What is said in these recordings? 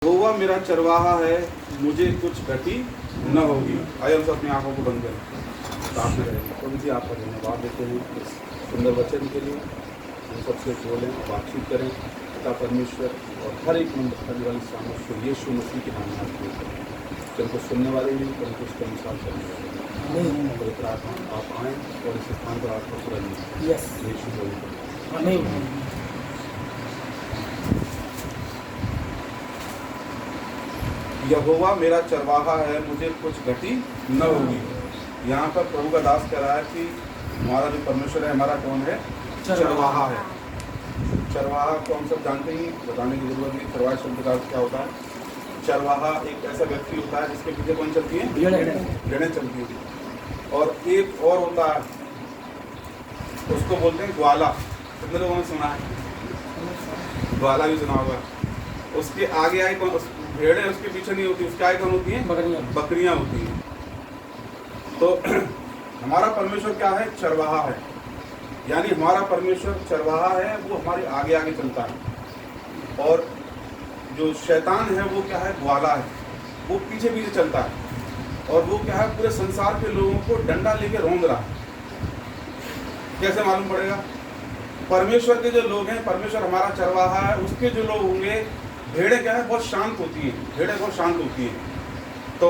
यहोवा मेरा चरवाहा है, मुझे कुछ घटी न होगी। आइए हम सब अपनी आंखों को बंद करें, साथ में रहेंगे। तो जी आपका धन्यवाद देते हैं इस सुंदर वचन के लिए। हम सबसे बोलें, बातचीत करें पिता परमेश्वर और हर एक मन रखने वाली सामर्थ्य यीशु मसीह के नाम में आपको करें। जिनको सुनने वाले नहीं परंतु उसके अनुसार करने वाले पवित्र आत्मा आप आएँ और इस स्थान पर आपको सुराइए। यीशु बोलिए। यहोवा मेरा चरवाहा है, मुझे कुछ घटी न होगी। यहाँ पर प्रभु का दास कह रहा है कि हमारा जो परमेश्वर है, हमारा कौन है? चरवाहा है। चरवाहा को हम सब जानते ही, बताने की जरूरत नहीं। चरवाहा शब्द का क्या होता है? चरवाहा एक ऐसा व्यक्ति होता है जिसके पीछे कौन चलती है? भेड़ें चलती है। और एक और होता है, उसको बोलते हैं ग्वाला। कितने लोगों ने सुना है? ग्वाला भी सुना होगा। उसके आगे आई कौन? भेड़ें उसके पीछे नहीं होती, उसके आगे कौन होती हैं? बकरियां होती हैं। तो हमारा परमेश्वर क्या है? चरवाहा है। यानी हमारा परमेश्वर चरवाहा है, वो हमारे आगे आगे चलता है। और जो शैतान है वो क्या है? ग्वाला है, वो पीछे पीछे चलता है। और वो क्या है? पूरे संसार के लोगों को डंडा लेके रौंद रहा है। कैसे मालूम पड़ेगा? परमेश्वर के जो लोग हैं, परमेश्वर हमारा चरवाहा है, उसके जो लोग होंगे, भेड़ें क्या है? बहुत शांत होती हैं। भेड़ें बहुत शांत होती हैं। तो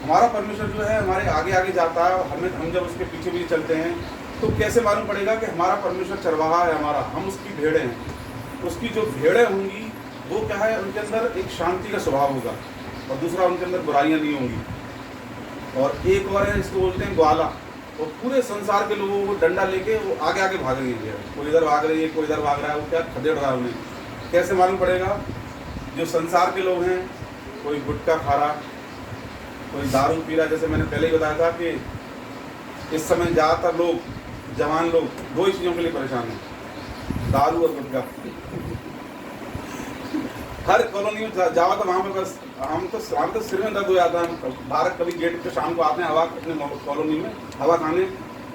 हमारा परमेश्वर जो है हमारे आगे आगे जाता है, और हम जब उसके पीछे पीछे चलते हैं तो कैसे मालूम पड़ेगा कि हमारा परमेश्वर चरवाहा है हमारा, हम उसकी भेड़ें हैं। उसकी जो भेड़ें होंगी वो क्या है? उनके अंदर एक शांति का स्वभाव होगा, और दूसरा उनके अंदर बुराइयाँ नहीं होंगी। और एक और है, इसको बोलते हैं ग्वाला। वो पूरे संसार के लोगों को डंडा लेके वो आगे आगे भाग रही है। कोई इधर भाग रही है, कोई इधर भाग रहा है। वो क्या खदेड़ रहा है उन्हें। कैसे मालूम पड़ेगा? जो संसार के लोग हैं, कोई गुटखा खा रहा, कोई दारू पी रहा। जैसे मैंने पहले ही बताया था कि इस समय ज़्यादातर लोग, जवान लोग, दो ही चीज़ों के लिए परेशान हैं, दारू और गुटखा। हर कॉलोनी में जाओ तो वहाँ पे बस हम तो सिर में दर्द हो जाता है। बाहर कभी गेट पे शाम को आते हैं हवा अपने कॉलोनी में हवा खाने,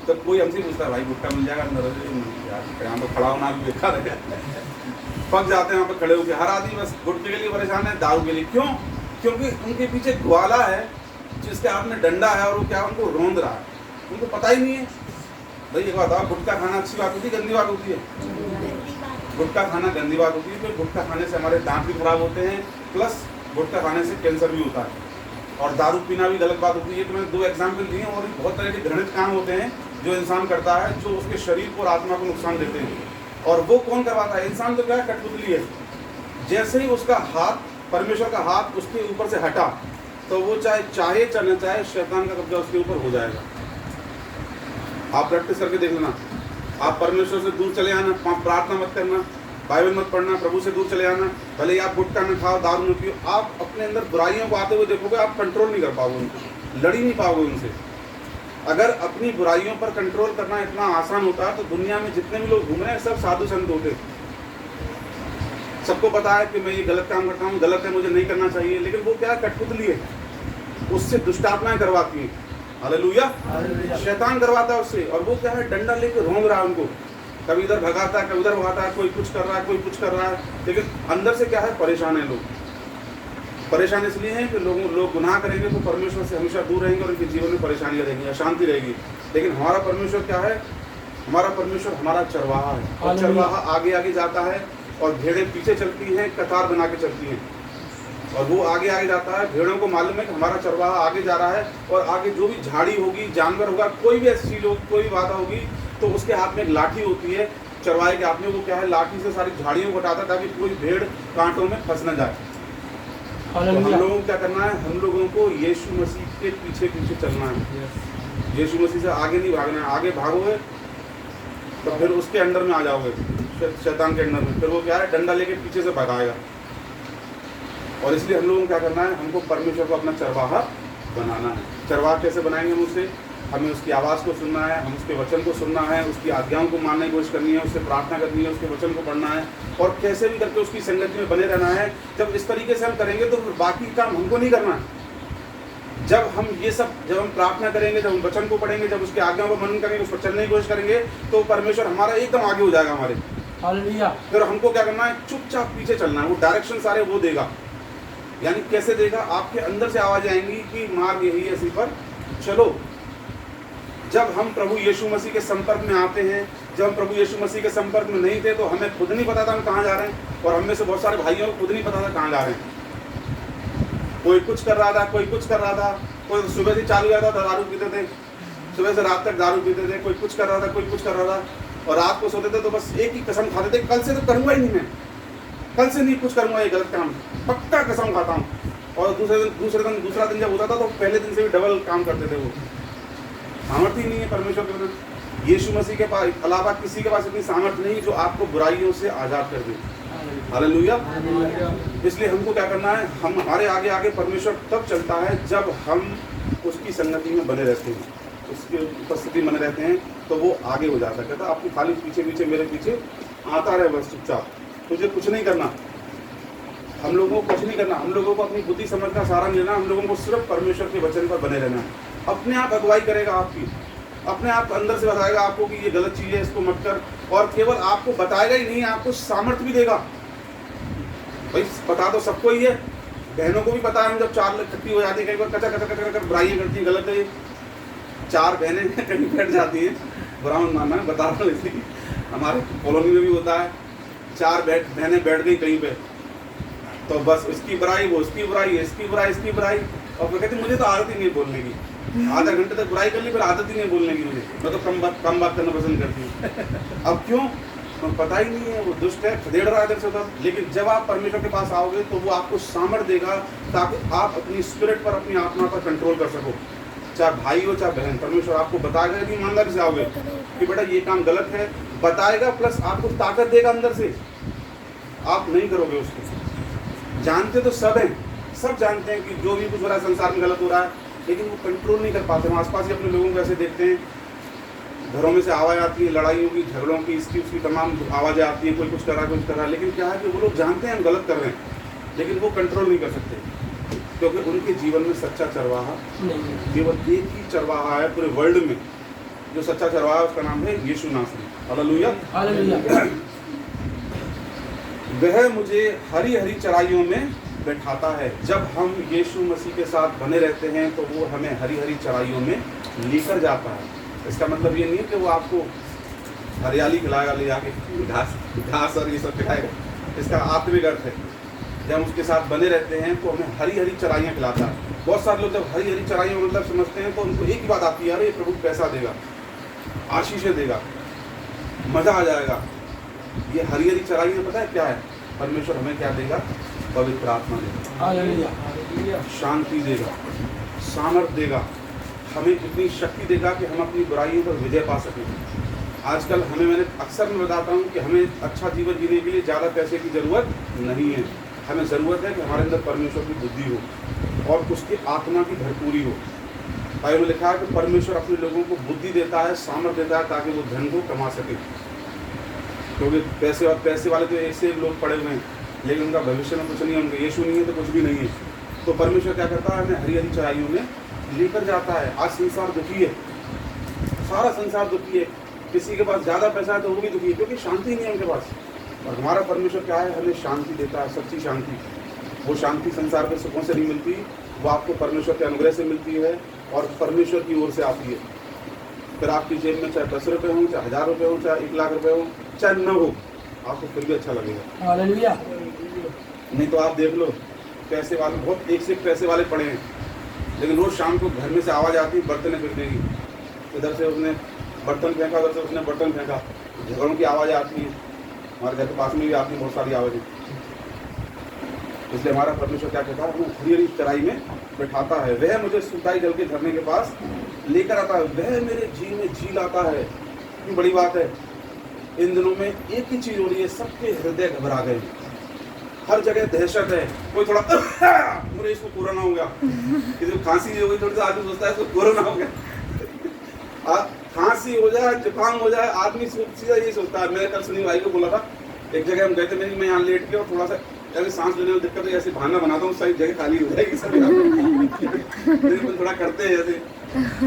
तो कोई हमसे पूछता है भाई गुटखा मिल जाएगा अंदर? यार यहाँ पर खड़ा होना भी बेकार है। पक जाते हैं वहाँ पे खड़े होकर। हर आदमी बस गुटखे के लिए परेशान है, दारू के लिए। क्यों? क्योंकि उनके पीछे ग्वाला है जिसके हाथ में डंडा है, और वो क्या उनको रौंद रहा है। उनको पता ही नहीं है। भाई एक बात बताओ, गुटखा खाना अच्छी बात होती है, गंदी बात होती है? गुटखा खाना गंदी बात होती है। तो गुटखा खाने से हमारे दांत भी खराब होते हैं, प्लस गुटखा खाने से कैंसर भी होता है। और दारू पीना भी गलत बात होती है। तो मैंने 2 एग्जाम्पल दिए, और बहुत तरह के घृणित काम होते हैं जो इंसान करता है, जो उसके शरीर को और आत्मा को नुकसान देते हैं। और वो कौन करवाता है? इंसान तो क्या है? कठपुतली है। जैसे ही उसका हाथ, परमेश्वर का हाथ उसके ऊपर से हटा, तो वो चाहे चलना चाहे, शैतान का कब्जा उसके ऊपर हो जाएगा। आप प्रैक्टिस करके देख लेना। आप परमेश्वर से दूर चले आना, प्रार्थना मत करना, बाइबल मत पढ़ना, प्रभु से दूर चले आना। भले ही आप गुटखा न खाओ, दारू न पियो, आप अपने अंदर बुराइयों को आते हुए देखोगे, आप कंट्रोल नहीं कर पाओगे उनको, लड़ ही नहीं पाओगे उनसे। अगर अपनी बुराइयों पर कंट्रोल करना इतना आसान होता है तो दुनिया में जितने भी लोग घूम रहे हैं सब साधु संत होते। सबको पता है कि मैं ये गलत काम करता हूँ, गलत है, मुझे नहीं करना चाहिए। लेकिन वो क्या? कठपुतली है, उससे दुष्टात्माएं करवाती हैं। हालेलुया। शैतान करवाता है उससे। और वो क्या है? डंडा लेके रौंद रहा है उनको। कभी इधर भगाता है, कभी उधर भगाता है, कोई कुछ कर रहा है, कोई कुछ कर रहा है। लेकिन अंदर से क्या है? परेशान है लोग। परेशान इसलिए हैं कि लोग गुनाह करेंगे तो परमेश्वर से हमेशा दूर रहेंगे, और उनके जीवन में परेशानियाँ रहेंगी, अशांति रहेगी। लेकिन हमारा परमेश्वर क्या है? हमारा परमेश्वर हमारा चरवाहा है। और चरवाहा आगे आगे जाता है, और भेड़ें पीछे चलती हैं, कतार बना के चलती हैं। और वो आगे आगे जाता है। भेड़ों को मालूम है कि हमारा चरवाहा आगे जा रहा है, और आगे जो भी झाड़ी होगी, जानवर होगा, कोई भी ऐसी चीज होगी, कोई भी बाधा होगी, तो उसके हाथ में एक लाठी होती है। चरवाहे के हाथ में वो क्या है? लाठी से सारी झाड़ियों को हटाता है ताकि कोई भेड़ कांटों में फंस न जाए। तो हम लोगों को क्या करना है? हम लोगों को यीशु मसीह के पीछे पीछे चलना है। यीशु मसीह से आगे नहीं भागना है। आगे भागोगे तो फिर उसके अंडर में आ जाओगे, शैतान के अंडर में। फिर वो क्या है? डंडा लेके पीछे से भगाएगा। और इसलिए हम लोगों को क्या करना है? हमको परमेश्वर को अपना चरवाहा बनाना है। चरवाहा कैसे बनाएंगे हम उससे? हमें उसकी आवाज़ को सुनना है, हम उसके वचन को सुनना है, उसकी आज्ञाओं को मानने की कोशिश करनी है, उससे प्रार्थना करनी है, उसके वचन को पढ़ना है, और कैसे भी करके उसकी संगति में बने रहना है। जब इस तरीके से हम करेंगे तो बाकी काम हमको नहीं करना है। जब हम प्रार्थना करेंगे, जब हम वचन को पढ़ेंगे, जब उसकी आज्ञाओं को मनन करेंगे, उस पर चलने की कोशिश करेंगे, तो परमेश्वर हमारा एकदम आगे हो जाएगा हमारे। हालेलुया। फिर हमको क्या करना है? चुपचाप पीछे चलना है। वो डायरेक्शन सारे वो देगा। यानी कैसे देगा? आपके अंदर से आवाज़ आएंगी कि मार्ग यही है, इसी पर चलो। जब हम प्रभु यीशु मसीह के संपर्क में आते हैं, जब हम प्रभु यीशु मसीह के संपर्क में नहीं थे तो हमें खुद नहीं पता था हम कहाँ जा रहे हैं, और हम में से बहुत सारे भाइयों को खुद नहीं पता था कहाँ जा रहे हैं। कोई कुछ कर रहा था, कोई कुछ कर रहा था, कोई सुबह से चालू जाता था, दारू पीते थे, सुबह से रात तक दारू पीते थे, कोई कुछ कर रहा था, कोई कुछ कर रहा था, और रात को सोते थे तो बस एक ही कसम खाते थे, कल से तो करूँगा ही नहीं, मैं कल से नहीं कुछ करूँगा ये गलत काम, पक्का कसम खाता हूँ। और दूसरा दिन जब होता था तो पहले दिन से भी डबल काम करते थे। वो सामर्थ्य ही नहीं है परमेश्वर के बिना। यीशु मसीह के पास अलावा किसी के पास इतनी सामर्थ्य नहीं जो आपको बुराइयों से आज़ाद कर दे। हालेलुया। इसलिए हमको क्या करना है, हमारे आगे आगे परमेश्वर तब चलता है जब हम उसकी संगति में बने रहते हैं, उसकी उपस्थिति में बने रहते हैं, तो वो आगे हो जाता है। कहता आपकी खाली पीछे पीछे मेरे पीछे आता रहे बस चुपचाप, तुझे कुछ नहीं करना, हम लोगों को कुछ नहीं करना, हम लोगों को अपनी बुद्धि समझ का सहारा नहीं लेना, हम लोगों को सिर्फ परमेश्वर के वचन पर बने रहना है। अपने आप अगुवाई करेगा आपकी, अपने आप अंदर से बताएगा आपको कि ये गलत चीज़ है, इसको मत कर। और केवल आपको बताएगा ही नहीं, आपको सामर्थ्य भी देगा। भाई पता तो सबको ही है, बहनों को भी पता है। हम जब 4 लोग इकट्ठी हो जाती है, कई बार कचा कचा कचा कर बुराइयाँ करती हैं, गलत है। 4 बहनें कहीं बैठ जाती हैं, बुरा मत मानना, बता रहा हूँ। इसलिए हमारे कॉलोनी में भी होता है, 4 बहनें बैठ गई कहीं पे, तो बस उसकी बुराई, वो उसकी बुराई, इसकी बुराई, इसकी बुराई, और वो कहते मुझे तो आदत ही नहीं बोलने की। आधा घंटे तक बुराई कर ली, फिर आदत ही नहीं बोलने की मुझे, मैं तो कम बात करना पसंद करती हूँ। अब क्यों? तो पता ही नहीं है, वो दुष्ट है, खदेड़ रहा है इधर से उधर। लेकिन जब आप परमेश्वर के पास आओगे तो वो आपको सामर्थ्य देगा ताकि आप अपनी स्पिरिट पर, अपनी आत्मा पर कंट्रोल कर सको। चाहे भाई हो चाहे बहन, परमेश्वर आपको बताएगा कि ईमानदारी से आओगे कि बेटा ये काम गलत है, बताएगा, प्लस आपको ताकत देगा अंदर से। आप नहीं करोगे उसको। जानते तो सब हैं, सब जानते हैं कि जो भी कुछ हो रहा है संसार में गलत हो रहा है, लेकिन वो कंट्रोल नहीं कर पाते। हम आसपास ही अपने लोगों को ऐसे देखते हैं, घरों में से आवाज़ आती है, लड़ाइयों की, झगड़ों की, इसकी उसकी तमाम आवाज़ें आती हैं, कोई कुछ कर रहा है, कुछ कर रहा है। लेकिन क्या है कि वो लोग जानते हैं हम गलत कर रहे हैं, लेकिन वो कंट्रोल नहीं कर सकते, क्योंकि उनके जीवन में सच्चा चरवाहा केवल एक ही चरवाहा है पूरे वर्ल्ड में। जो सच्चा चरवाहा है उसका नाम है यीशु नासरी। हालेलुया। वह मुझे हरी हरी चराइयों में बैठाता है। जब हम यीशु मसीह के साथ बने रहते हैं तो वो हमें हरी हरी चराइयों में लेकर जाता है। इसका मतलब ये नहीं है कि वो आपको हरियाली खिलाएगा, ले जाके घास और ये सब खिलाएगा। इसका आत्मिक अर्थ है, जब हम उसके साथ बने रहते हैं तो हमें हरी हरी चराइयाँ खिलाता है। बहुत सारे लोग जब हरी हरी चराइयाँ मतलब समझते हैं तो उनको एक ही बात आती है, अरे प्रभु पैसा देगा, आशीषें देगा, मज़ा आ जाएगा। ये हरी हरी चराइयाँ पता है क्या है? परमेश्वर हमें क्या देगा? पवित्र आत्मा देगा, शांति देगा, सामर्थ देगा, हमें इतनी शक्ति देगा कि हम अपनी बुराइयों पर विजय पा सकें। आजकल मैंने अक्सर मैं बताता हूँ कि हमें अच्छा जीवन जीने के लिए ज़्यादा पैसे की ज़रूरत नहीं है। हमें ज़रूरत है कि हमारे अंदर परमेश्वर की बुद्धि हो और उसकी आत्मा की भरपूरी हो। बाइबल में लिखा है कि परमेश्वर अपने लोगों को बुद्धि देता है, सामर्थ देता है ताकि वो धन को कमा सके। क्योंकि पैसे वाले तो ऐसे लोग पड़े हुए हैं, लेकिन उनका भविष्य में कुछ नहीं है, उनका यीशु नहीं है तो कुछ भी नहीं है। तो परमेश्वर क्या करता है? हमें हरी हरी चराइयों में लेकर जाता है। आज संसार दुखी है, सारा संसार दुखी है। किसी के पास ज़्यादा पैसा है तो वो भी दुखी है, क्योंकि शांति नहीं है उनके पास। और हमारा परमेश्वर क्या है? हमें शांति देता है, सच्ची शांति। वो शांति संसार के सुखों से नहीं मिलती, वो आपको परमेश्वर के अनुग्रह से मिलती है और परमेश्वर की ओर से आती है। फिर आपकी जेब में चाहे 10 रुपये हों, चाहे 1000 रुपये हों, चाहे 1 लाख रुपये हों, चाहे न हो, आपको फिर भी अच्छा लगेगा। हालेलुया। नहीं तो आप देख लो, पैसे वाले बहुत एक से एक पैसे वाले पड़े हैं, लेकिन रोज़ शाम को घर में से आवाज़ आती है बर्तन फेंकने की। इधर से उसने बर्तन फेंका, उधर से उसने बर्तन फेंका, झगड़ों की आवाज़ आती है। हमारे घर के पास में भी आती है बहुत सारी आवाज़ें। इसलिए हमारा परमेश्वर क्या कहता है? हमें हरी हरी चराई में बैठाता है। वह मुझे सुताई जल के झरने के पास लेकर आता है, वह मेरे जी में जी लाता है। इतनी बड़ी बात है। इन दिनों में एक ही चीज़ हो रही है, सबके हृदय घबरा गए, हर जगह दहशत है। कोई थोड़ा मुझे इसको कोरोना हो गया, किसी को खांसी हो गई, थोड़ी सा आदमी सोचता है इसको कोरोना हो गया। खांसी हो जाए, जुकाम हो जाए, आदमी सीधा यही सोचता है। मैंने कल सुनी भाई को बोला था, एक जगह हम गए थे, मैं यहाँ लेट के और थोड़ा सा अगर सांस लेने में दिक्कत है, ऐसे बहाना बनाता हूँ, सारी जगह खाली हो जाएगी सब। थोड़ा करते हैं ऐसे,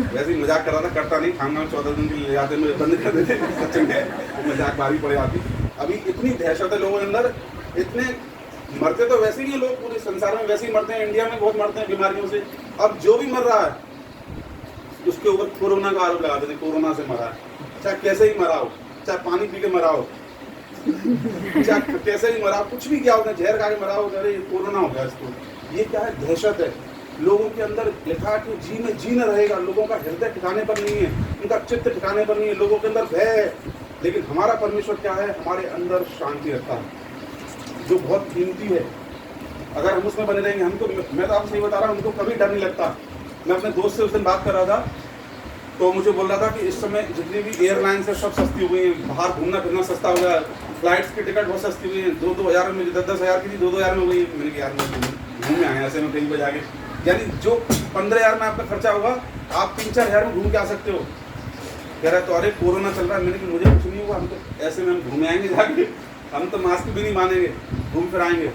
वैसे ही मजाक कर रहा था, करता नहीं। खाना 14 दिन के लिए ले जाते, मुझे बंद कर देते, सच में मजाक भारी पड़ जाती। अभी इतनी दहशत है लोगों के अंदर, इतने मरते तो वैसे ही लोग पूरे संसार में वैसे ही मरते हैं, इंडिया में बहुत मरते हैं बीमारियों से। अब जो भी मर रहा है उसके ऊपर कोरोना का आरोप लगा देते, कोरोना से मरा है, चाहे कैसे ही मरा हो, चाहे पानी पी के मरा हो, चाहे कैसे ही मरा हो, कुछ भी क्या होगा, जहर खा के मरा हो, अरे कोरोना हो गया इसको। ये क्या है? दहशत है। लोगों के अंदर लिखा है कि जी न रहेगा, लोगों का हृदय ठिकाने पर नहीं है, उनका चित्त ठिकाने पर नहीं है, लोगों के अंदर भय है। लेकिन हमारा परमेश्वर क्या है? हमारे अंदर शांति रखता है, जो बहुत कीमती है। अगर हम उसमें बने रहेंगे, हमको, मैं तो आपको सही बता रहा हूँ, हमको कभी डर नहीं लगता। मैं अपने दोस्त से उस दिन बात कर रहा था, तो मुझे बोल रहा था कि इस समय जितनी भी एयरलाइंस है सब सस्ती हो गई है, बाहर घूमना फिरना सस्ता हो गया है, फ्लाइट्स की टिकट बहुत सस्ती हुई है, 2-2 हज़ार में, 10-10 हज़ार की थी, 2-2 हज़ार में हो गई। मैंने कहा यार मैं घूम आए ऐसे में कहीं पर जाके, यानी जो 15 हज़ार में आपका खर्चा होगा आप 3-4 हज़ार में घूम के आ सकते हो। कह रहा है तो अरे कोरोना चल रहा है। मैंने कहा मुझे कुछ नहीं हुआ, हम तो ऐसे में हम घूमे आएंगे जाके, हम तो मास्क भी नहीं मानेंगे, घूम फिर आएंगे।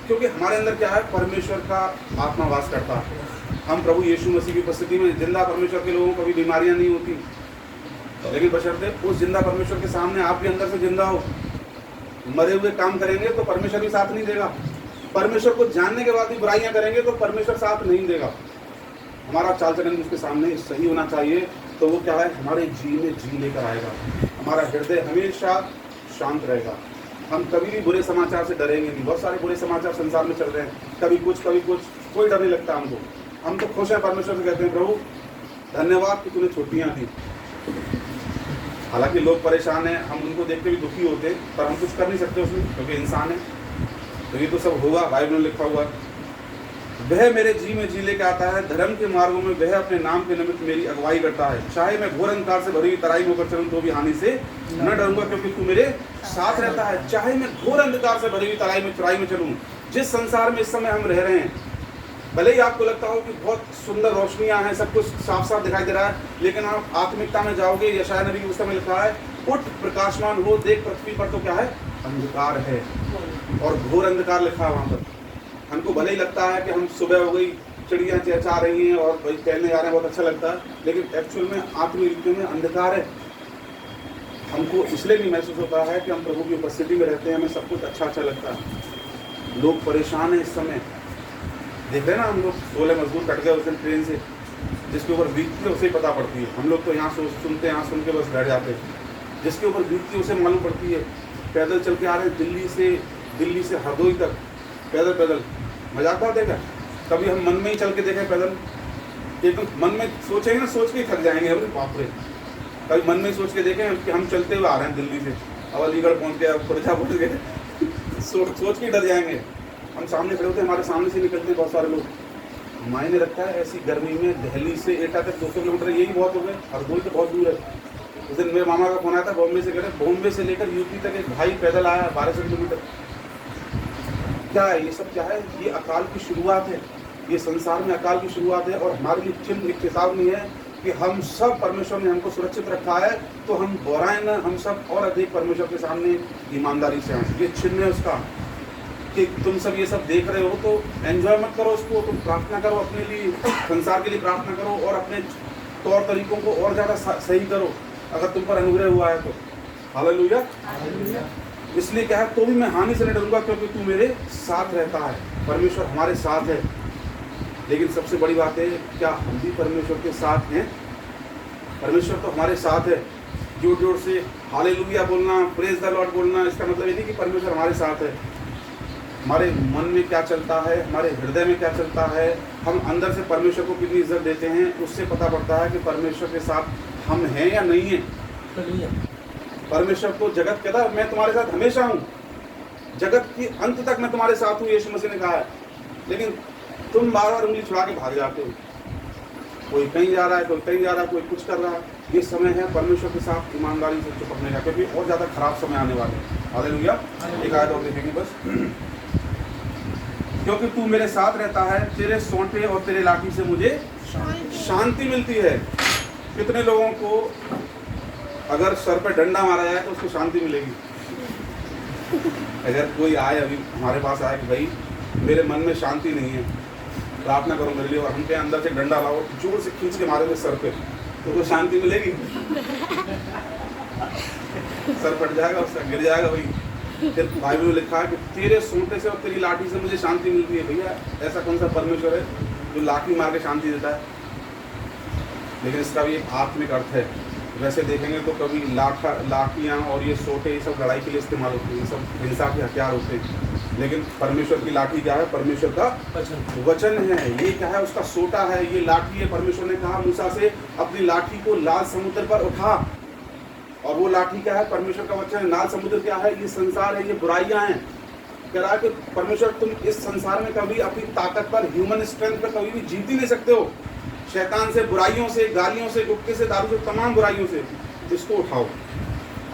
क्योंकि हमारे अंदर क्या है? परमेश्वर का आत्मा वास करता है। हम प्रभु यीशु मसीह की उपस्थिति में जिंदा परमेश्वर के लोगों को कभी बीमारियां नहीं होती, लेकिन बशर्ते उस जिंदा परमेश्वर के सामने आप भी अंदर से जिंदा हो। मरे हुए काम करेंगे तो परमेश्वर भी साथ नहीं देगा, परमेश्वर को जानने के बाद भी बुराइयां करेंगे तो परमेश्वर साथ नहीं देगा। हमारा चाल चलन उसके सामने सही होना चाहिए, तो वो क्या है? हमारे जी में जी लेकर आएगा, हमारा हृदय हमेशा शांत रहेगा। हम कभी भी बुरे समाचार से डरेंगे नहीं। बहुत सारे बुरे समाचार संसार में चल रहे हैं, कभी कुछ, कोई डर नहीं लगता हमको। हम तो खुश हैं, परमेश्वर से कहते हैं प्रभु धन्यवाद कि तूने छुट्टियां दी। हालांकि लोग परेशान हैं, हम उनको देख के भी दुखी होते हैं, पर हम कुछ कर नहीं सकते उसमें, क्योंकि इंसान है। तो ये तो सब होगा, बाइबल में लिखा हुआ। वह मेरे जी में जी लेके आता है, धर्म के मार्गों में वह अपने नाम के निमित्त मेरी अगुवाई करता है। चाहे मैं घोर अंधकार से भरी हुई तराई में होकर चलूं तो भी हानि से न डरूंगा, क्योंकि तू मेरे साथ रहता है। चाहे मैं घोर अंधकार से भरी हुई तराई में चलूं, जिस संसार में इस समय हम रह रहे हैं, भले ही आपको लगता हो कि बहुत सुंदर रोशनियां हैं, सब कुछ साफ साफ दिखाई दे रहा है, लेकिन आप आत्मिकता में जाओगे, यशायाह नबी की पुस्तक में लिखा है, उठ प्रकाशमान हो, देख पृथ्वी पर तो क्या है? अंधकार है, और घोर अंधकार लिखा है वहां पर। हमको भले ही लगता है कि हम सुबह हो गई, चिड़ियां चहचहा रही हैं और भाई टहलने जा रहे हैं, बहुत अच्छा लगता है, लेकिन एक्चुअल में आत्मिक रूप में अंधकार है। हमको इसलिए नहीं महसूस होता है कि हम प्रभु की उपस्थिति में रहते हैं, हमें सब कुछ अच्छा लगता है। लोग परेशान हैं इस समय, देख रहे हैं ना, हम लोग 16 मजदूर कट गए उस दिन ट्रेन से, जिसके ऊपर बीतती है उसे ही पता पड़ती है। हम लोग तो यहाँ सुनते हैं, यहाँ सुन के बस बैठ जाते हैं। जिसके ऊपर बीतती है उसे मालूम पड़ती है। पैदल चल के आ रहे हैं दिल्ली से हरदोई तक, पैदल। मजाक बात है क्या? कभी हम मन में ही चल के देखें पैदल, एक मन में सोचेंगे ना, सोच के ही थक जाएंगे, अरे बाप रे। कभी मन में ही सोच के देखें कि हम चलते हुए आ रहे हैं दिल्ली से, अब अलीगढ़ पहुँच गए, अब खुर्जा पहुँच गए, सोच के डर जाएंगे। हम सामने खड़े होते हैं, हमारे सामने से निकलते हैं बहुत सारे लोग। मायने रखता है ऐसी गर्मी में दिल्ली से एटा तक 200 किलोमीटर, यही बहुत हो गए, हरदोई तो बहुत दूर है। उस दिन मेरे मामा का फोन आया था बॉम्बे से, कह रहे बॉम्बे से लेकर यूपी तक एक भाई पैदल आया 1200 किलोमीटर। क्या है ये सब? क्या है? ये अकाल की शुरुआत है, ये संसार में अकाल की शुरुआत है। और हमारे लिए चिन्ह एक चेतावनी है कि हम सब, परमेश्वर ने हमको सुरक्षित रखा है, तो हम दोहराए न, हम सब और अधिक परमेश्वर के सामने ईमानदारी से आए। ये चिन्ह है उसका कि तुम सब ये सब देख रहे हो तो एंजॉय मत करो उसको, तुम प्रार्थना करो अपने लिए, संसार के लिए प्रार्थना करो, और अपने तौर तरीकों को और ज़्यादा सही करो अगर तुम पर अनुग्रह हुआ है तो। हालेलुया। इसलिए क्या है? तो भी मैं हानि से नहीं डरूंगा, क्योंकि तू मेरे साथ रहता है। परमेश्वर हमारे साथ है। लेकिन सबसे बड़ी बात है, क्या हम भी परमेश्वर के साथ हैं? परमेश्वर तो हमारे साथ है। जोर जोर से हालेलुया बोलना, प्रेज द लॉर्ड बोलना, इसका मतलब ये नहीं कि परमेश्वर हमारे साथ है। हमारे मन में क्या चलता है, हमारे हृदय में क्या चलता है, हम अंदर से परमेश्वर को कितनी इज्जत देते हैं, उससे पता पड़ता है कि परमेश्वर के साथ हम हैं या नहीं हैं। परमेश्वर को जगत कहता है मैं तुम्हारे साथ हमेशा हूँ, जगत की अंत तक मैं तुम्हारे साथ हूँ, यीशु मसीह ने कहा है। लेकिन तुम बार बार उंगली छुड़ा के भाग जाते हो। कोई कहीं जा रहा है, कोई कहीं जा रहा है, कोई कुछ कर रहा है। ये समय है परमेश्वर के साथ ईमानदारी से चिपकने का, क्योंकि और ज़्यादा खराब समय आने वाले हैं। हालेलुया। एक आयत और देखेंगे बस। क्योंकि तू मेरे साथ रहता है, तेरे सोंटे और तेरे लाठी से मुझे शांति मिलती है। कितने लोगों को अगर सर पे डंडा मारा जाए तो उसको शांति मिलेगी? अगर कोई आए अभी हमारे पास आए कि भाई मेरे मन में शांति नहीं है, प्रार्थना करो मेरे लिए, और हम पे अंदर से डंडा लाओ, जोर से खींच के मारे सर पे, तो शांति मिलेगी? सर फट जाएगा, उसका गिर जाएगा भाई। फिर बाइबल में लिखा है कि तेरे सोंटे से और तेरी लाठी से मुझे शांति मिलती है। भैया ऐसा कौन सा परमेश्वर है जो लाठी मार के शांति देता है? लेकिन इसका भी एक आत्मिक अर्थ है। वैसे देखेंगे तो कभी लाठियाँ और ये सोटे ये सब लड़ाई के लिए इस्तेमाल होते हैं, ये सब हिंसा के हथियार होते हैं। लेकिन परमेश्वर की लाठी क्या है? परमेश्वर का वचन है। ये क्या है? उसका सोटा है, ये लाठी है। परमेश्वर ने कहा मूसा से अपनी लाठी को लाल समुद्र पर उठा, और वो लाठी क्या है? परमेश्वर का वचन है। लाल समुद्र क्या है? ये संसार है, ये बुराइयां हैं। कह रहा है कि परमेश्वर तुम इस संसार में कभी अपनी ताकत पर, ह्यूमन स्ट्रेंथ पर कभी भी जीत ही नहीं सकते हो। शैतान से, बुराइयों से, गालियों से, गुटखे से, दारू से, तमाम बुराइयों से इसको उठाओ,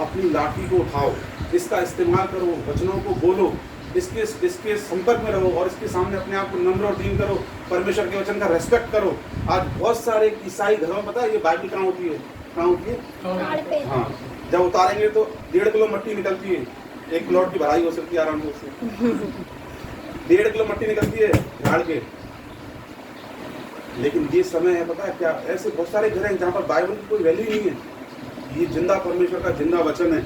अपनी लाठी को उठाओ, इसका इस्तेमाल करो, वचनों को बोलो, इसके संपर्क में रहो और इसके सामने अपने आप को नम्र और दीन करो, परमेश्वर के वचन का रेस्पेक्ट करो। आज बहुत सारे ईसाई घरों में पता है ये बाइबल कहाँ होती है? कहाँ होती है? हाँ, जब उतारेंगे तो 1.5 किलो मट्टी निकलती है। 1 किलो की भराई हो सकती है आराम से। 1.5 किलो मट्टी निकलती है झाड़ के। लेकिन ये समय है, पता है क्या, ऐसे बहुत सारे घर हैं जहाँ पर बाइबल की कोई वैल्यू नहीं है। ये जिंदा परमेश्वर का जिंदा वचन है।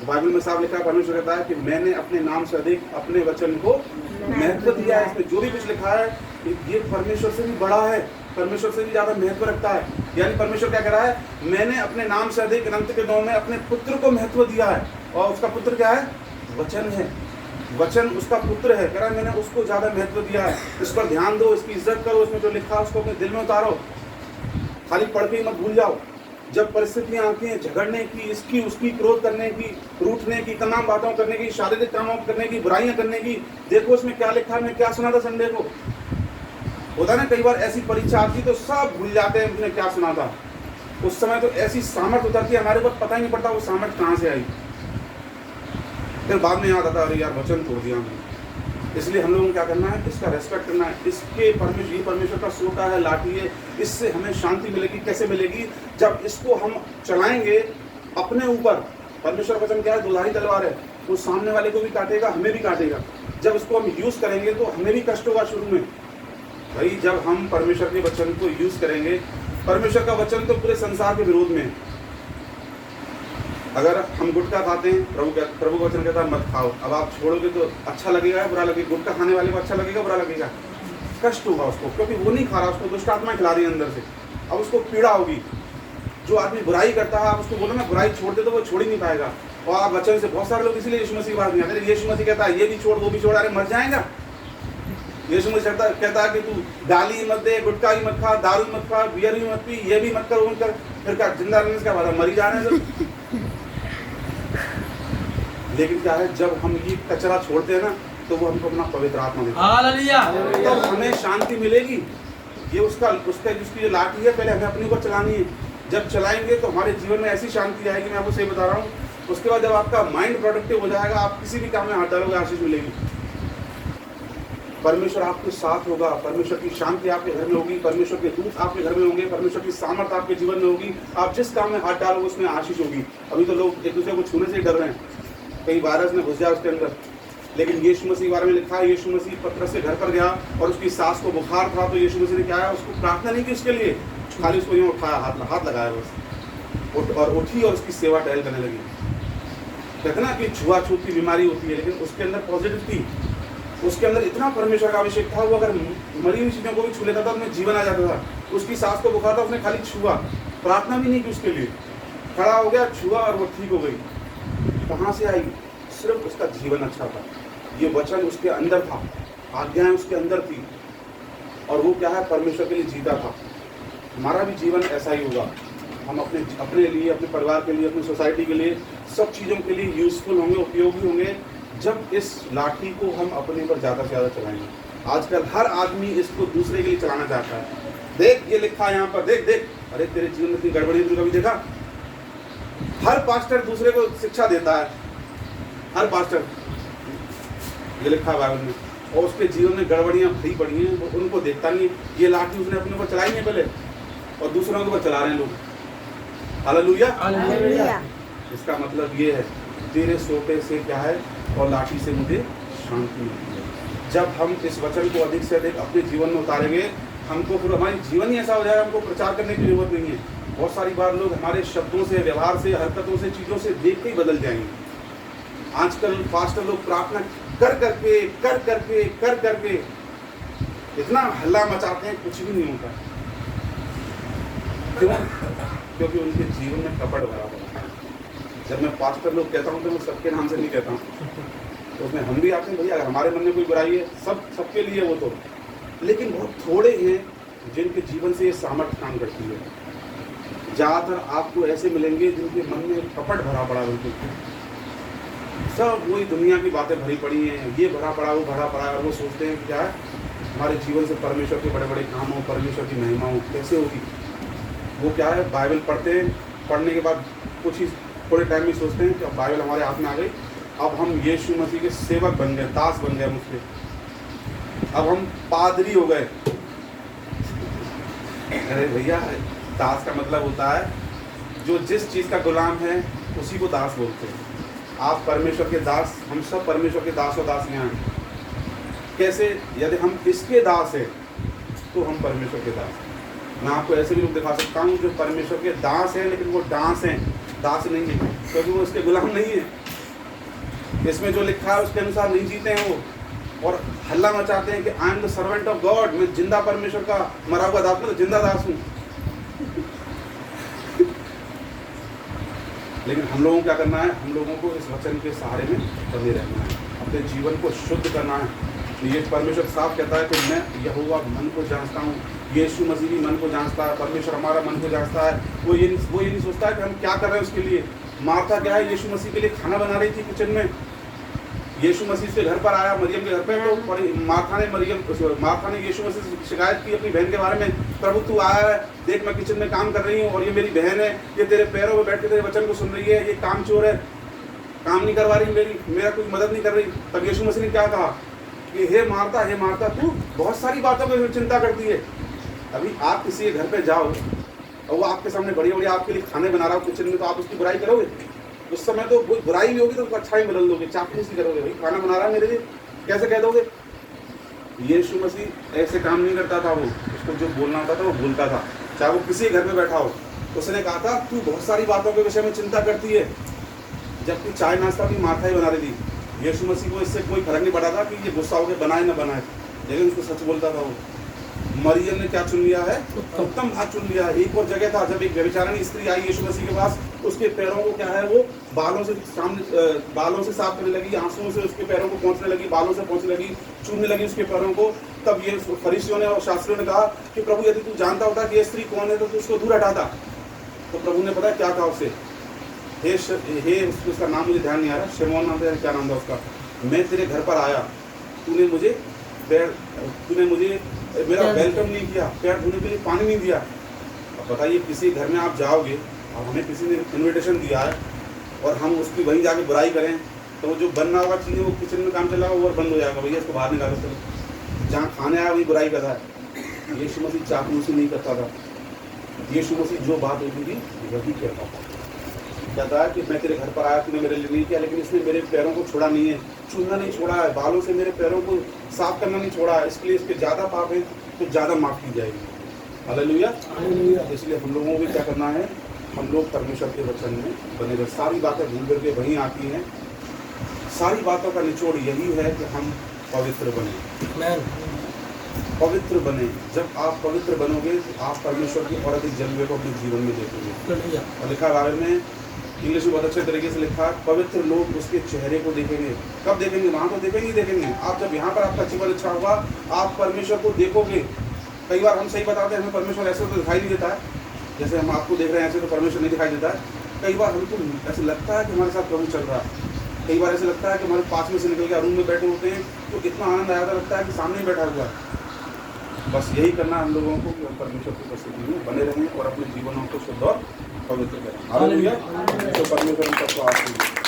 बाइबल में साफ लिखा है, परमेश्वर कहता है कि मैंने अपने नाम से अधिक अपने वचन को महत्व दिया है। इसमें जो भी कुछ लिखा है ये परमेश्वर से भी बड़ा है, परमेश्वर से भी ज्यादा महत्व रखता है। यानी परमेश्वर क्या कह रहा है? मैंने अपने नाम से अधिक अनंत के 9 में अपने पुत्र को महत्व दिया है, और उसका पुत्र क्या है? वचन है। वचन उसका पुत्र है। कह रहा है मैंने उसको ज्यादा महत्व दिया है। इस पर ध्यान दो, इसकी इज्जत करो, इसमें जो लिखा है उसको अपने दिल में उतारो, खाली पढ़ के मत भूल जाओ। जब परिस्थितियां आती हैं झगड़ने की, इसकी उसकी, क्रोध करने की, रूठने की, तमाम बातों करने की, शारीरिक कामों करने की, बुराइयां करने की, देखो इसमें क्या लिखा है। मैं क्या सुना था संडे को? होता ना कई बार ऐसी परीक्षा आती तो सब भूल जाते हैं उसने क्या सुना था। उस समय तो ऐसी सामर्थ उतरती है हमारे पास, पता ही नहीं पड़ता वो सामर्थ कहाँ से आई। फिर बाद में याद आता, अरे यार वचन तोड़ दिया हमने। इसलिए हम लोगों को क्या करना है? इसका रेस्पेक्ट करना है। इसके परमेश्वर का सोटा है, लाठी है, इससे हमें शांति मिलेगी। कैसे मिलेगी? जब इसको हम चलाएंगे अपने ऊपर। परमेश्वर का वचन क्या है? दुधारी तलवार है, वो सामने वाले को भी काटेगा, हमें भी काटेगा। जब इसको हम यूज करेंगे तो हमें भी कष्ट होगा शुरू में। भाई जब हम परमेश्वर के वचन को यूज करेंगे, परमेश्वर का वचन तो पूरे संसार के विरोध में है। अगर हम गुटखा खाते हैं, प्रभु का वचन कहता है मत खाओ। अब आप छोड़ोगे तो अच्छा लगेगा, बुरा लगेगा? गुटखा खाने वाले को अच्छा लगेगा, बुरा लगेगा? कष्ट होगा उसको, क्योंकि वो नहीं खा रहा, उसको दुष्ट आत्मा खिला रही है अंदर से। अब उसको पीड़ा होगी। जो आदमी बुराई करता है, आप उसको बोलो ना बुराई छोड़ दे, तो वो छोड़ ही नहीं पाएगा। और आप वचन से, बहुत सारे लोग इसलिए यीशु मसीह की बात नहीं आते। यीशु मसीह कहता है ये भी छोड़, वो भी छोड़, अरे मर जाएगा। यीशु मसीह कहता है कि तू गाली मत दे, गुटखा ही मत खा, दारू मत खा, बियर ही मत पी, ये भी मत कर, वो मत कर। फिर क्या जिंदा रहने से क्या बात है? मर ही जा रहे हैं। लेकिन क्या है, जब हम ये कचरा छोड़ते हैं ना, तो वो हमको अपना पवित्र आत्मा देता है। हालेलुया। तो हमें शांति मिलेगी। ये उसकी जो लाठी है, पहले हमें अपने ऊपर चलानी है। जब चलाएंगे तो हमारे जीवन में ऐसी शांति आएगी, मैं आपको सही बता रहा हूँ। उसके बाद जब आपका माइंड प्रोडक्टिव हो जाएगा, आप किसी भी काम में हाथ डालोगे, आशीष मिलेगी। परमेश्वर आपके साथ होगा, परमेश्वर की शांति आपके घर में होगी, परमेश्वर के दूत आपके घर में होंगे, परमेश्वर की सामर्थ आपके जीवन में होगी। आप जिस काम में हाथ डालोगे उसमें आशीष होगी। अभी तो लोग एक दूसरे को छूने से ही डर रहे हैं, कहीं वायरस में घुस जाए उसके अंदर। लेकिन यीशु मसीह के बारे में लिखा है, यीशु मसीह पतरस के घर पर गया और उसकी सास को बुखार था, तो यीशु मसीह ने क्या है, उसको प्रार्थना नहीं की उसके लिए, खाली उसको यूँ उठाया, हाथ लगाया बस, और उठी और उसकी सेवा टहल करने लगी। कहते ना कि छुआछूत की बीमारी होती है, लेकिन उसके अंदर पॉजिटिव थी, उसके अंदर इतना परमेश्वर का अभिषेक था। वो अगर मरी हुई चीज़ों को भी छू लेता था, उसमें जीवन आ जाता था। उसकी सास को बुखार था, उसने खाली छुआ, प्रार्थना भी नहीं की उसके लिए, खड़ा हो गया, छुआ और वो ठीक हो गई। कहाँ से आई? सिर्फ उसका जीवन अच्छा था, ये वचन उसके अंदर था, आज्ञाएं उसके अंदर थी, और वो क्या है, परमेश्वर के लिए जीता था। हमारा भी जीवन ऐसा ही होगा। हम अपने लिए, अपने परिवार के लिए, अपनी सोसाइटी के लिए, सब चीज़ों के लिए यूजफुल होंगे, उपयोगी होंगे, जब इस लाठी को हम अपने पर ज़्यादा से ज़्यादा चलाएंगे। आजकल हर आदमी इसको दूसरे के लिए चलाना चाहता है। देख ये लिखा है यहाँ पर, देख देख, अरे तेरे जीवन में इतनी गड़बड़ी तुमने कभी देखा? हर पास्टर दूसरे को शिक्षा देता है, हर पास्टर, ये लिखा है बाइबल में, और उसके जीवन में गड़बड़ियाँ भरी पड़ी हैं, वो उनको देखता नहीं। ये लाठी उसने अपने ऊपर चलाई है पहले, और दूसरों के ऊपर चला रहे हैं लोग। हालेलुया। इसका मतलब ये है, तेरे सोटे से क्या है और लाठी से मुझे शांति मिलती है। जब हम इस वचन को अधिक से अधिक अपने जीवन में उतारेंगे, हमको फिर हमारी जीवन ही ऐसा हो जाएगा, हमको प्रचार करने की जरूरत नहीं है। बहुत सारी बार लोग हमारे शब्दों से, व्यवहार से, हरकतों से, चीज़ों से देख के ही बदल जाएंगे। आजकल पास्टर लोग प्रार्थना कर करके इतना हल्ला मचाते हैं, कुछ भी नहीं होता। क्यों? क्योंकि उनके जीवन में कपट भरा हुआ है। जब मैं पास्टर लोग कहता हूँ तो मैं सबके नाम से नहीं कहता हूँ, तो उसमें हम भी आते हैं भैया, अगर हमारे मन में कोई बुराई है, सबके लिए वो तो, लेकिन बहुत थोड़े हैं जिनके जीवन से ये सामर्थ्य काम करती है। ज़्यादातर आपको ऐसे मिलेंगे जिनके मन में कपट भरा पड़ा, बिल्कुल सब वही दुनिया की बातें भरी पड़ी हैं, ये भरा पड़ा, वो भरा पड़ा, और वो सोचते हैं कि क्या है हमारे जीवन से परमेश्वर के बड़े बड़े काम हो, परमेश्वर की महिमा हो, कैसे होगी। वो क्या है, बाइबल पढ़ते हैं, पढ़ने के बाद कुछ ही थोड़े टाइम में सोचते हैं कि अब बाइबल हमारे हाथ में आ गई, अब हम यीशु मसीह के सेवक बन गए, दास बन गए मुझसे, अब हम पादरी हो गए। अरे भैया, दास का मतलब होता है जो जिस चीज़ का गुलाम है उसी को दास बोलते हैं। आप परमेश्वर के दास, हम सब परमेश्वर के दास और दासियाँ हैं। कैसे? यदि हम इसके दास हैं तो हम परमेश्वर के दास हैं। मैं आपको ऐसे भी लोग दिखा सकता हूँ जो परमेश्वर के दास हैं लेकिन वो डांस हैं, दास नहीं है, क्योंकि वो उसके गुलाम नहीं है। इसमें जो लिखा है उसके अनुसार नहीं जीते हैं वो, और हल्ला मचाते हैं कि I am the servant of God, मैं जिंदा परमेश्वर का मरा हुआ दास, मैं तो जिंदा दास हूँ। लेकिन हम लोगों को क्या करना है? हम लोगों को इस वचन के सहारे में बने रहना है, अपने जीवन को शुद्ध करना है। ये परमेश्वर साफ कहता है कि मैं यहोवा मन को जांचता हूँ। यीशु मसीह भी मन को जांचता है, परमेश्वर हमारा मन को जांचता है। वो ये नहीं सोचता है कि हम क्या कर रहे हैं उसके लिए। मार्था क्या है, यीशु मसीह के लिए खाना बना रही थी किचन में। यीशु मसीह से घर पर आया, मरियम के घर पे, तो मार्था ने यीशु मसीह से शिकायत की अपनी बहन के बारे में, प्रभु तू आया है, देख मैं किचन में काम कर रही हूँ और ये मेरी बहन है, ये तेरे पैरों में बैठ के तेरे वचन को सुन रही है, ये काम चोर है, काम नहीं करवा रही मेरा कोई मदद नहीं कर रही। तब यीशु मसीह ने क्या कहा कि हे मार्था तू बहुत सारी बातों की चिंता करती है। अभी आप किसी के घर पे जाओ और वो आपके सामने बड़ी बड़ी आपके लिए खाने बना रहा हो किचन में, तो आप उसकी बुराई करोगे? उस समय तो कोई बुराई भी होगी तो उसको अच्छा ही बदल दोगे, चापलूसी करोगे, भाई खाना बना रहा है मेरे लिए, कैसे कह दोगे? यीशु मसीह ऐसे काम नहीं करता था। वो उसको जो बोलना होता था वो बोलता था, चाहे वो किसी घर में बैठा हो। उसने कहा था तू बहुत सारी बातों के विषय में चिंता करती है, जबकि चाय नाश्ता भी मार्था ही बना रही थी। यीशु मसीह को इससे कोई फर्क नहीं पड़ा था कि ये गुस्सा होकर बनाए ना बनाए, लेकिन उसको सच बोलता था वो। मरियम ने क्या चुन लिया है? उत्तम भाग चुन लिया है। एक और जगह था जब एक व्यभिचारिणी स्त्री आई यीशु मसीह के पास, उसके पैरों को क्या है वो बालों से साफ करने लगी, आंसुओं से उसके पैरों को पोंछने लगी, बालों से पोंछने लगी, चूमने लगी उसके पैरों को। तब ये फरीसियों ने और शास्त्रियों ने कहा कि प्रभु यदि तू जानता होता कि ये स्त्री कौन है तो तू उसको दूर हटाता। तो प्रभु ने पता क्या कहा उससे? उसका नाम मुझे ध्यान नहीं आ रहा, शिमोन नाम था, क्या नाम था उसका। मैं तेरे घर पर आया, तूने मुझे मेरा वेलकम नहीं किया, पैर धोने के लिए पानी नहीं दिया। अब बताइए, किसी घर में आप जाओगे और हमें किसी ने इन्विटेशन दिया है और हम उसकी वहीं जाके बुराई करें, तो जो बनना होगा चीज़ें वो किचन में काम चल रहा होगा वो बंद हो जाएगा, भैया इसको बाहर निकालो। चलो, जहाँ खाने आया वही बुराई कर रहा है। यीशु मसीह चापलूसी नहीं करता था। यीशु मसीह जो बात होती थी वही कहता था। कहता है कि मैं तेरे घर पर आया, तूने मेरे लिए नहीं किया, लेकिन इसने मेरे पैरों को छोड़ा नहीं है, चूमना नहीं छोड़ा है, बालों से मेरे पैरों को साफ करना नहीं छोड़ा है, इसके लिए इसके ज़्यादा पाप है तो ज़्यादा माफ़ की जाएगी। हालेलुया। इसलिए हम लोगों को भी क्या करना है? हम लोग परमेश्वर के वचन में बने रहे। सारी बातें घूम फिर के वहीं आती हैं। सारी बातों का निचोड़ यही है कि हम पवित्र बने, पवित्र बने। जब आप पवित्र बनोगे तो आप परमेश्वर की और अधिक जलवे को अपने जीवन में देखेंगे। और लिखा बाइबल में, इंग्लिश में बहुत अच्छे तरीके से लिखा है, पवित्र लोग उसके चेहरे को देखेंगे। कब देखेंगे? वहाँ तो देखेंगे। आप जब यहाँ पर आपका जीवन अच्छा होगा, आप परमेश्वर को देखोगे। कई बार हम सही बताते हैं, हमें परमेश्वर ऐसे तो दिखाई नहीं देता है, जैसे हम आपको देख रहे हैं ऐसे तो परमेश्वर नहीं दिखाई देता है। कई बार हमको ऐसे लगता है कि हमारे साथ प्रभु चल रहा है, कई बार ऐसे लगता है कि हमारे पास में से निकल के रूम में बैठे होते हैं तो इतना आनंद आया लगता है कि सामने ही बैठा हुआ है। बस यही करना हम लोगों को कि हम परमेश्वर की उपस्थिति में बने रहें और अपने जीवनों को शुद्ध और पवित्र करें। हालेलुया। तो परमेश्वर सबको आशीर्वाद।